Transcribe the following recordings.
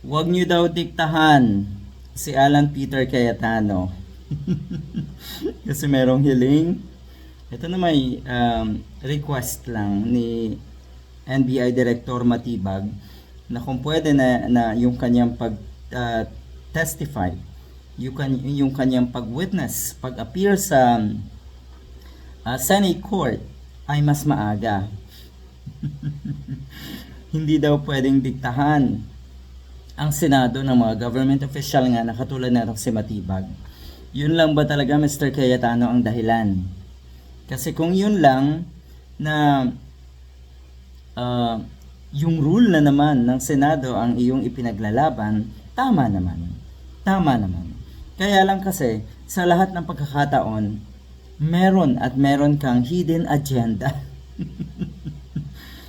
Huwag niyo daw diktahan si Alan Peter Cayetano. Kasi merong hiling. Ito na may request lang ni NBI Director Matibag na kung pwede na yung kanyang testify, yung kanyang pag-witness, pag-appear sa Senate Court ay mas maaga. Hindi daw pwedeng diktahan ang Senado ng mga government official nga na katulad na si Matibag. Yun lang ba talaga, Mr. Cayetano, ang dahilan? Kasi kung yun lang na yung rule na naman ng Senado ang iyong ipinaglalaban, tama naman. Tama naman. Kaya lang kasi, sa lahat ng pagkakataon, meron at meron kang hidden agenda.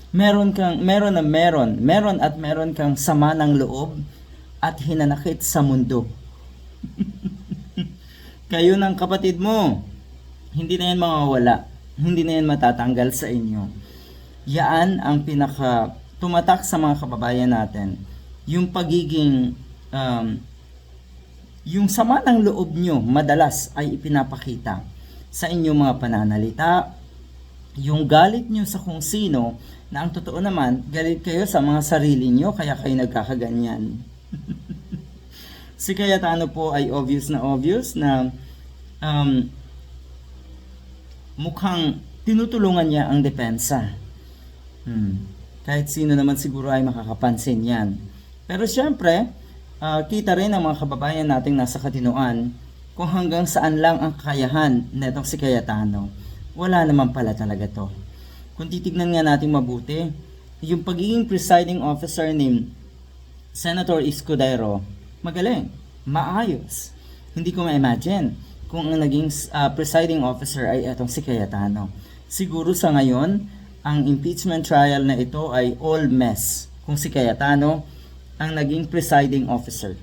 meron at meron kang sama ng loob at hinanakit sa mundo. Kayo ng kapatid mo, hindi na yan mawawala. Hindi na yan matatanggal sa inyo. Yaan ang pinaka tumatak sa mga kababayan natin. Yung pagiging yung sama ng loob nyo madalas ay ipinapakita sa inyong mga pananalita, yung galit nyo sa kung sino, na ang totoo naman, galit kayo sa mga sarili nyo, kaya kayo nagkakaganyan. Si Cayetano po ay obvious na mukhang tinutulungan niya ang depensa. Kahit sino naman siguro ay makakapansin yan. Pero syempre, kita rin ng mga kababayan nating nasa Katinoan kung hanggang saan lang ang kakayahan netong si Cayetano. Wala naman pala talaga to. Kung titignan nga natin mabuti, yung pagiging presiding officer ni Senator Escudero, magaling, maayos. Hindi ko ma-imagine kung ang naging presiding officer ay etong si Cayetano. Siguro sa ngayon, ang impeachment trial na ito ay all mess kung si Cayetano ang naging presiding officer.